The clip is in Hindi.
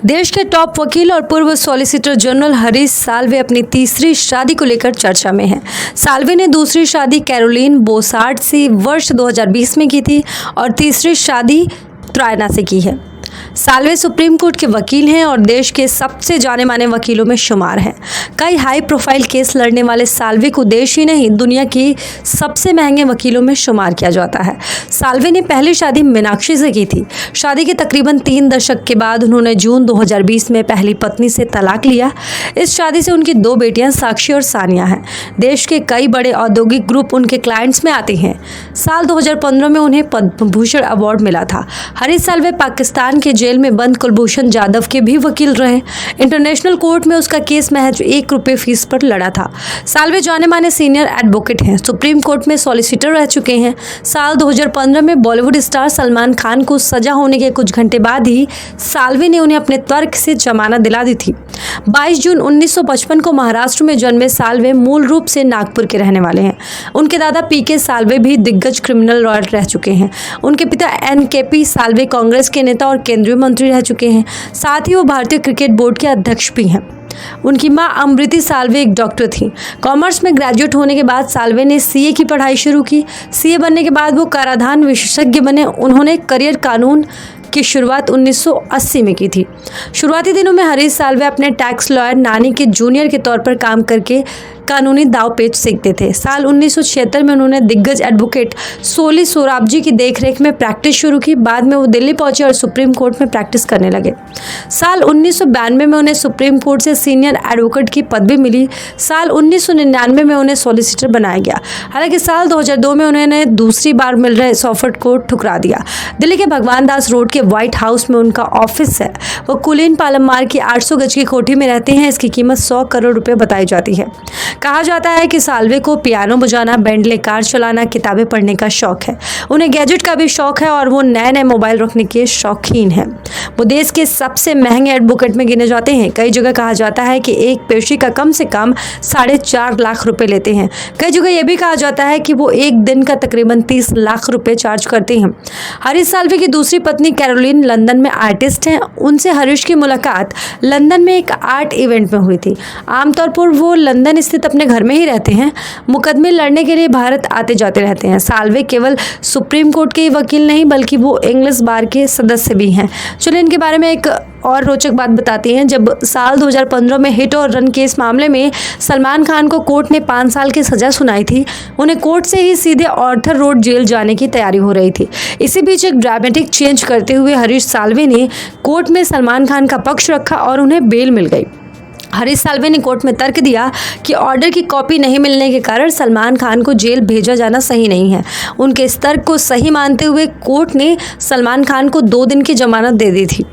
देश के टॉप वकील और पूर्व सॉलिसिटर जनरल हरीश साल्वे अपनी तीसरी शादी को लेकर चर्चा में हैं। साल्वे ने दूसरी शादी कैरोलिन बोसार्ट से वर्ष 2020 में की थी और तीसरी शादी ट्रायना से की है। साल्वे सुप्रीम कोर्ट के वकील हैं और देश के सबसे जाने माने वकीलों में शुमार हैं। कई हाई प्रोफाइल केस लड़ने वाले साल्वे को देश ही नहीं दुनिया के सबसे महंगे वकीलों में शुमार किया जाता है। साल्वे ने पहली शादी मीनाक्षी से की थी। शादी के तकरीबन 3 दशक के बाद उन्होंने जून 2020 में पहली पत्नी से तलाक लिया। इस शादी से उनकी 2 बेटियां साक्षी और सानिया हैं। देश के कई बड़े औद्योगिक ग्रुप उनके क्लाइंट्स में आते हैं। साल 2015 में उन्हें पद्म भूषण अवार्ड मिला था। हरीश साल्वे पाकिस्तान के जेल में बंद कुलभूषण जाधव के भी वकील रहे। इंटरनेशनल कोर्ट में उसका केस महज 1 रुपये फीस पर लड़ा था। साल्वे जाने माने सीनियर एडवोकेट हैं। सुप्रीम कोर्ट में सॉलिसिटर रह चुके हैं। साल 2015 में बॉलीवुड स्टार सलमान खान को सजा होने के कुछ घंटे बाद ही साल्वे ने उन्हें अपने तर्क से जमानत दिला दी थी। 22 जून 1955 को महाराष्ट्र में जन्मे साल्वे मूल रूप से नागपुर के रहने वाले हैं। उनके दादा पीके साल्वे भी दिग्गज क्रिमिनल लॉयर रह चुके हैं। उनके पिता एनकेपी साल्वे कांग्रेस के नेता और केंद्रीय मंत्री रह चुके हैं। साथ ही वो भारतीय क्रिकेट बोर्ड के अध्यक्ष भी हैं। उनकी मां अमृति साल्वे एक डॉक्टर थी। कॉमर्स में ग्रेजुएट होने के बाद साल्वे ने सीए की पढ़ाई शुरू की। सीए बनने के बाद वो कराधान विशेषज्ञ बने। उन्होंने करियर कानून की शुरुआत 1980 में की थी। शुरुआती दिनों में हरीश साल्वे अपने टैक्स लॉयर नानी के जूनियर के तौर पर काम करके कानूनी दावपेच सीखते थे। साल 1976 में उन्होंने दिग्गज एडवोकेट सोली सोराबजी की देखरेख में प्रैक्टिस शुरू की। बाद में वो दिल्ली पहुंचे और सुप्रीम कोर्ट में प्रैक्टिस करने लगे। साल 1992 में उन्हें सुप्रीम कोर्ट से सीनियर एडवोकेट की पदवी मिली। साल 1999 में उन्हें सॉलिसिटर बनाया गया। हालांकि साल 2002 में उन्होंने दूसरी बार मिल रहे सॉफर्ड को ठुकरा दिया। दिल्ली के भगवान दास रोड के व्हाइट हाउस में उनका ऑफिस है। वो कुलीन पालम की 800 गज की कोठी में रहते हैं। इसकी कीमत 100 करोड़ रुपए बताई जाती है। कहा जाता है कि साल्वे को पियानो बजाना, बेंटले कार चलाना, किताबें पढ़ने का शौक है। उन्हें गैजेट का भी शौक है और वो नए मोबाइल रखने के शौकीन हैं। वो देश के सबसे महंगे एडवोकेट में गिने जाते हैं। कई जगह कहा जाता है कि एक पेशी का कम से कम 4.5 लाख रुपए लेते हैं। कई जगह यह भी कहा जाता है कि वो एक दिन का तकरीबन 30 लाख रुपए चार्ज करते हैं। हरीश साल्वे की दूसरी पत्नी कैरोलिन लंदन में आर्टिस्ट हैं। उनसे हरीश की मुलाकात लंदन में एक आर्ट इवेंट में हुई थी। आमतौर पर वो लंदन स्थित अपने घर में ही रहते हैं। मुकदमे लड़ने के लिए भारत आते जाते रहते हैं। साल्वे केवल सुप्रीम कोर्ट के ही वकील नहीं बल्कि वो इंग्लिश बार के सदस्य भी हैं। चलिए इनके बारे में एक और रोचक बात बताते हैं। जब साल 2015 में हिट और रन केस मामले में सलमान खान को कोर्ट ने 5 साल की सजा सुनाई थी, उन्हें कोर्ट से ही सीधे ऑर्थर रोड जेल जाने की तैयारी हो रही थी। इसी बीच एक ड्रामेटिक चेंज करते हुए हरीश साल्वे ने कोर्ट में सलमान खान का पक्ष रखा और उन्हें बेल मिल गई। हरीश साल्वे ने कोर्ट में तर्क दिया कि ऑर्डर की कॉपी नहीं मिलने के कारण सलमान खान को जेल भेजा जाना सही नहीं है। उनके इस तर्क को सही मानते हुए कोर्ट ने सलमान खान को 2 दिन की जमानत दे दी थी।